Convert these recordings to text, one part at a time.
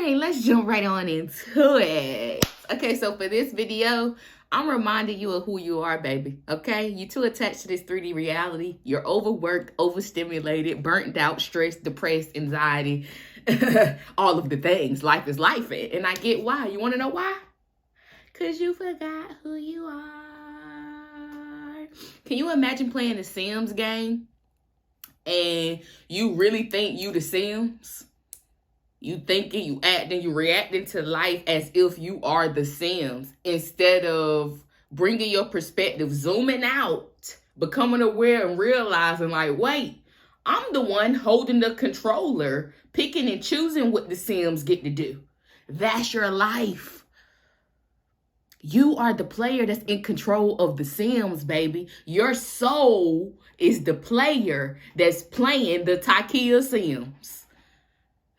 right, let's jump right on into it. Okay, so for this video, I'm reminding you of who you are, baby. Okay, you too attached to this 3D reality. You're overworked, overstimulated, burnt out, stressed, depressed, anxiety, all of the things. Life is life, and I get why. You want to know why? Because you forgot who you are. Can you imagine playing the Sims game and you really think you the Sims? You thinking, you acting, you reacting to life as if you are the Sims instead of bringing your perspective, zooming out, becoming aware and realizing like, wait, I'm the one holding the controller, picking and choosing what the Sims get to do. That's your life. You are the player that's in control of the Sims, baby. Your soul is the player that's playing the Takia Sims.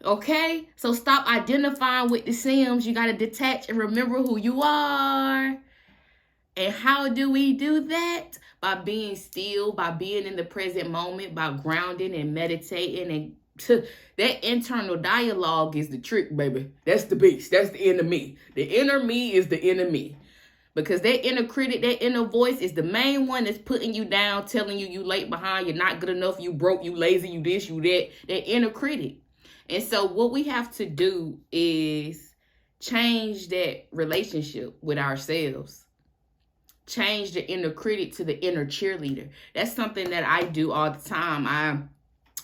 Okay? So stop identifying with the Sims. You got to detach and remember who you are. And how do we do that? By being still, by being in the present moment, by grounding and meditating. And that internal dialogue is the trick, baby. That's the beast. That's the enemy. The inner me is the enemy. Because that inner critic, that inner voice is the main one that's putting you down, telling you late behind, you're not good enough, you broke, you lazy, you this, you that. That inner critic. And so what we have to do is change that relationship with ourselves. Change the inner critic to the inner cheerleader. That's something that I do all the time.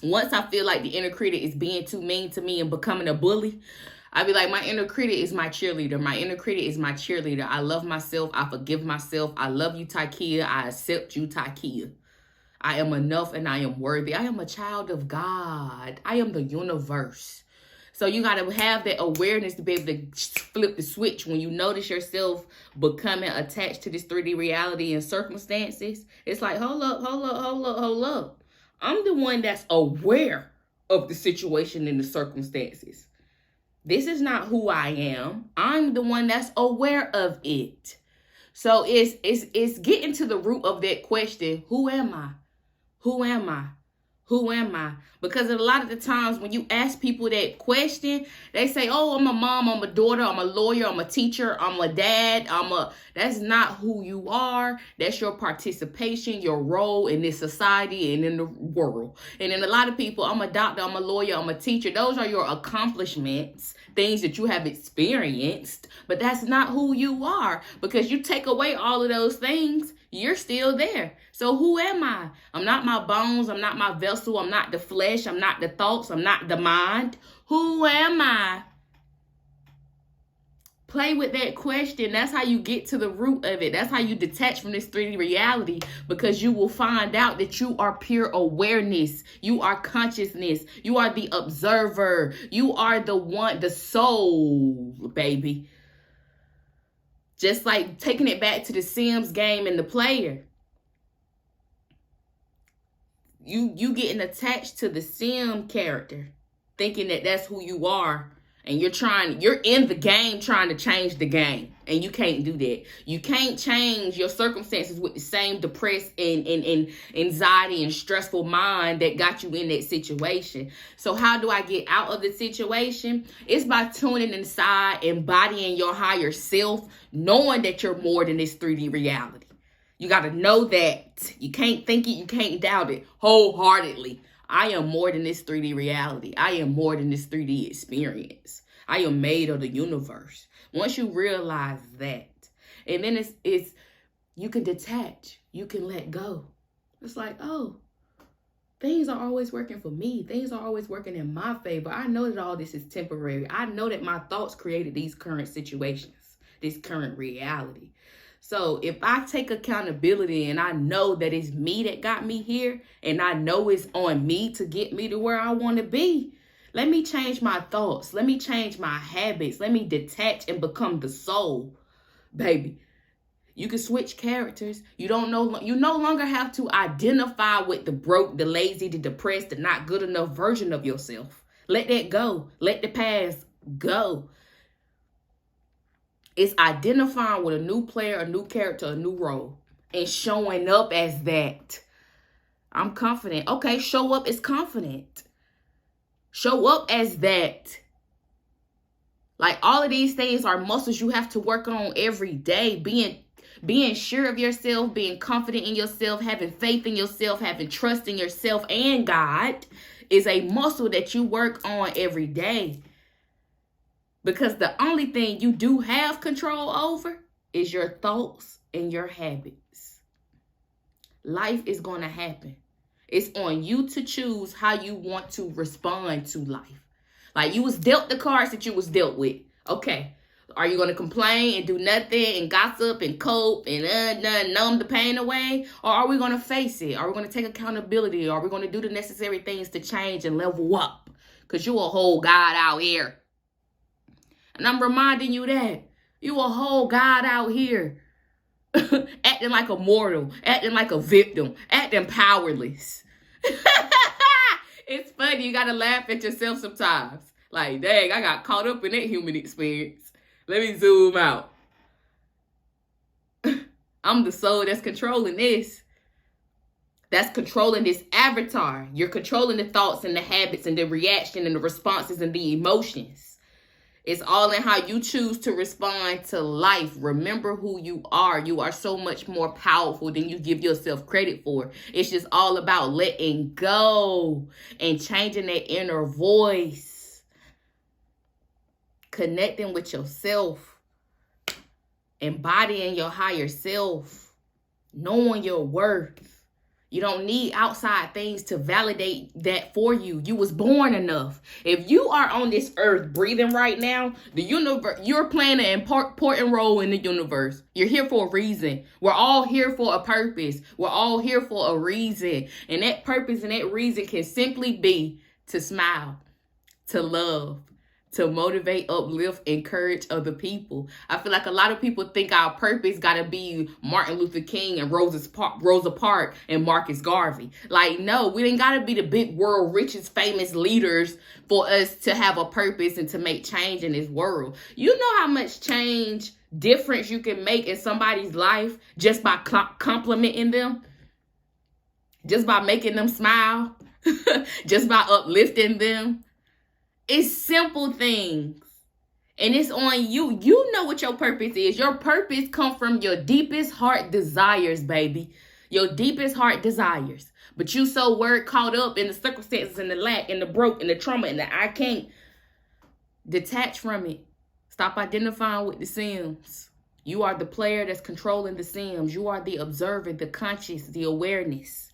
Once I feel like the inner critic is being too mean to me and becoming a bully, I be like, my inner critic is my cheerleader. My inner critic is my cheerleader. I love myself. I forgive myself. I love you, Takia. I accept you, Takia. I am enough and I am worthy. I am a child of God. I am the universe. So you got to have that awareness to be able to flip the switch when you notice yourself becoming attached to this 3D reality and circumstances. It's like, hold up. I'm the one that's aware of the situation and the circumstances. This is not who I am. I'm the one that's aware of it. So it's getting to the root of that question. Who am I? Who am I? Who am I? Because a lot of the times when you ask people that question, they say, oh, I'm a mom, I'm a daughter, I'm a lawyer, I'm a teacher, I'm a dad, that's not who you are. That's your participation, your role in this society and in the world. And then a lot of people, I'm a doctor, I'm a lawyer, I'm a teacher. Those are your accomplishments, things that you have experienced, but that's not who you are. Because you take away all of those things, you're still there. So who am I? I'm not my bones. I'm not my vessel. I'm not the flesh. I'm not the thoughts. I'm not the mind. Who am I? Play with that question. That's how you get to the root of it. That's how you detach from this 3D reality, because you will find out that you are pure awareness. You are consciousness. You are the observer. You are the one, the soul, baby. Just like taking it back to the Sims game and the player. You getting attached to the Sim character, thinking that that's who you are. And you're in the game trying to change the game. And you can't do that. You can't change your circumstances with the same depressed and anxiety and stressful mind that got you in that situation. So how do I get out of the situation? It's by tuning inside, embodying your higher self, knowing that you're more than this 3D reality. You got to know that. You can't think it, you can't doubt it wholeheartedly. I am more than this 3D reality. I am more than this 3D experience. I am made of the universe. Once you realize that, and then it's you can detach, you can let go. It's like, oh, things are always working for me. Things are always working in my favor. I know that all this is temporary. I know that my thoughts created these current situations, this current reality. So if I take accountability and I know that it's me that got me here, and I know it's on me to get me to where I want to be, let me change my thoughts. Let me change my habits. Let me detach and become the soul, baby. You can switch characters. You no longer have to identify with the broke, the lazy, the depressed, the not good enough version of yourself. Let that go. Let the past go. It's identifying with a new player, a new character, a new role, and showing up as that. I'm confident. Okay, show up as confident. Show up as that. Like, all of these things are muscles you have to work on every day. Being sure of yourself, being confident in yourself, having faith in yourself, having trust in yourself and God is a muscle that you work on every day. Because the only thing you do have control over is your thoughts and your habits. Life is going to happen. It's on you to choose how you want to respond to life. Like, you was dealt the cards that you was dealt with. Okay. Are you going to complain and do nothing and gossip and cope and numb the pain away? Or are we going to face it? Are we going to take accountability? Are we going to do the necessary things to change and level up? Because you a whole God out here. And I'm reminding you that. You a whole God out here. Acting like a mortal. Acting like a victim. Acting powerless. It's funny. You got to laugh at yourself sometimes. Like, dang, I got caught up in that human experience. Let me zoom out. I'm the soul that's controlling this. That's controlling this avatar. You're controlling the thoughts and the habits and the reaction and the responses and the emotions. It's all in how you choose to respond to life. Remember who you are. You are so much more powerful than you give yourself credit for. It's just all about letting go and changing that inner voice. Connecting with yourself, embodying your higher self, knowing your worth. You don't need outside things to validate that for you. You was born enough. If you are on this earth breathing right now, the universe, you're playing an important role in the universe. You're here for a reason. We're all here for a purpose. We're all here for a reason. And that purpose and that reason can simply be to smile, to love, to motivate, uplift, encourage other people. I feel like a lot of people think our purpose got to be Martin Luther King and Rosa Parks and Marcus Garvey. Like, no, we ain't got to be the big world richest famous leaders for us to have a purpose and to make change in this world. You know how much difference you can make in somebody's life just by complimenting them, just by making them smile, just by uplifting them. It's simple things. And it's on you. You know what your purpose is. Your purpose comes from your deepest heart desires, baby. Your deepest heart desires. But you so caught up in the circumstances and the lack and the broke and the trauma and the I can't. Detach from it. Stop identifying with the Sims. You are the player that's controlling the Sims. You are the observer, the conscious, the awareness.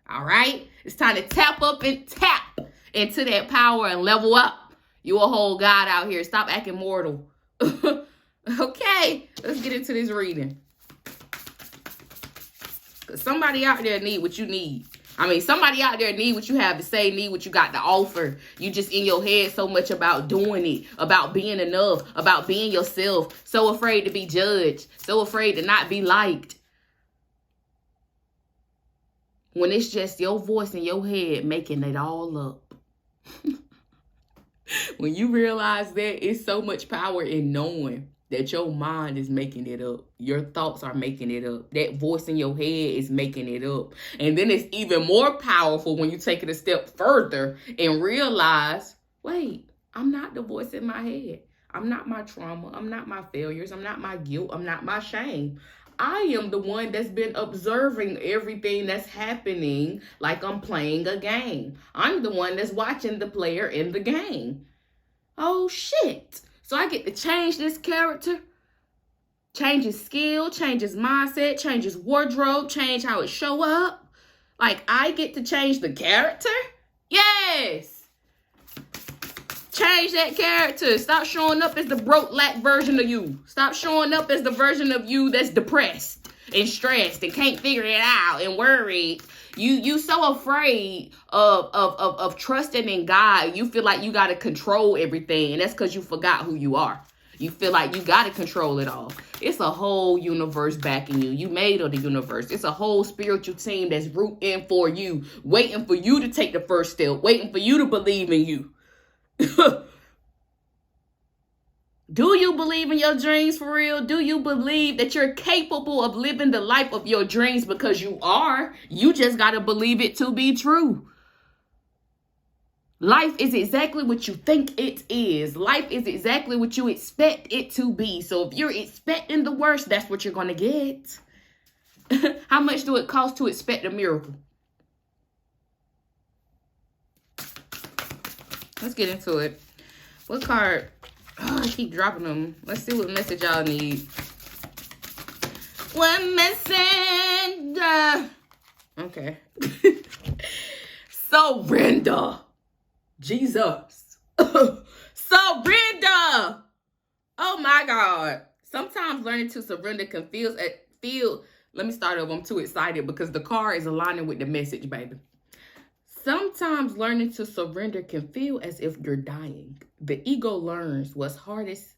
All right? It's time to tap up and tap into that power and level up. You a whole God out here. Stop acting mortal. Okay, let's get into this reading. Because somebody out there need what you need. I mean, somebody out there need what you have to say, need what you got to offer. You just in your head so much about doing it, about being enough, about being yourself. So afraid to be judged. So afraid to not be liked. When it's just your voice in your head making it all up. When you realize that, it's so much power in knowing that your mind is making it up. Your thoughts are making it up. That voice in your head is making it up. And then it's even more powerful when you take it a step further and realize, wait, I'm not the voice in my head. I'm not my trauma. I'm not my failures. I'm not my guilt. I'm not my shame. I am the one that's been observing everything that's happening like I'm playing a game. I'm the one that's watching the player in the game. Oh, shit. So I get to change this character, change his skill, change his mindset, change his wardrobe, change how it show up. Like, I get to change the character? Yes. Change that character. Stop showing up as the broke, lack version of you. Stop showing up as the version of you that's depressed and stressed and can't figure it out and worried. You so afraid of trusting in God. You feel like you got to control everything. And that's because you forgot who you are. You feel like you got to control it all. It's a whole universe backing you. You made of the universe. It's a whole spiritual team that's rooting for you, waiting for you to take the first step, waiting for you to believe in you. Do you believe in your dreams for real? Do you believe that you're capable of living the life of your dreams? Because you are. You just got to believe it to be true. Life is exactly what you think it is. Life is exactly what you expect it to be. So if you're expecting the worst, that's what you're going to get. How much do it cost to expect a miracle? Let's get into it. What card? Oh, I keep dropping them. Let's see what message y'all need. What message? Okay. Surrender. Jesus. Surrender. Oh my God. Sometimes learning to surrender can feel, let me start over. I'm too excited because the card is aligning with the message, baby. Sometimes learning to surrender can feel as if you're dying. The ego learns what's hardest,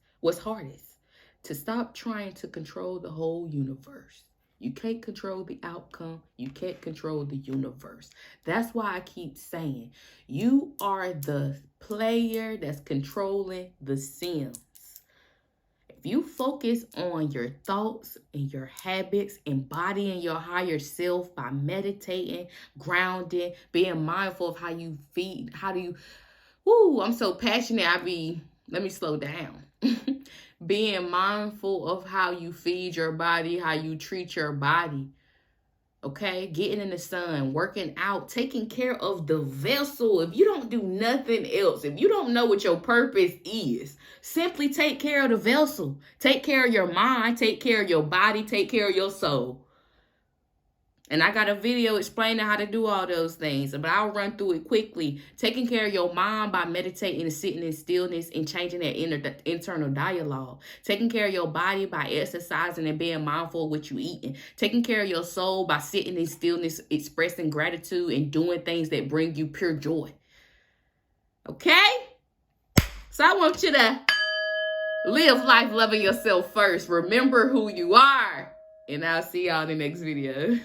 to stop trying to control the whole universe. You can't control the outcome. You can't control the universe. That's why I keep saying you are the player that's controlling the Sims. If you focus on your thoughts and your habits, embodying your higher self by meditating, grounding, being mindful of how you feed, I'm so passionate. Let me slow down. Being mindful of how you feed your body, how you treat your body. Okay, getting in the sun, working out, taking care of the vessel. If you don't do nothing else, if you don't know what your purpose is, simply take care of the vessel. Take care of your mind, take care of your body, take care of your soul. And I got a video explaining how to do all those things, but I'll run through it quickly. Taking care of your mind by meditating and sitting in stillness and changing that internal dialogue. Taking care of your body by exercising and being mindful of what you're eating. Taking care of your soul by sitting in stillness, expressing gratitude and doing things that bring you pure joy. Okay? So I want you to live life loving yourself first. Remember who you are. And I'll see y'all in the next video.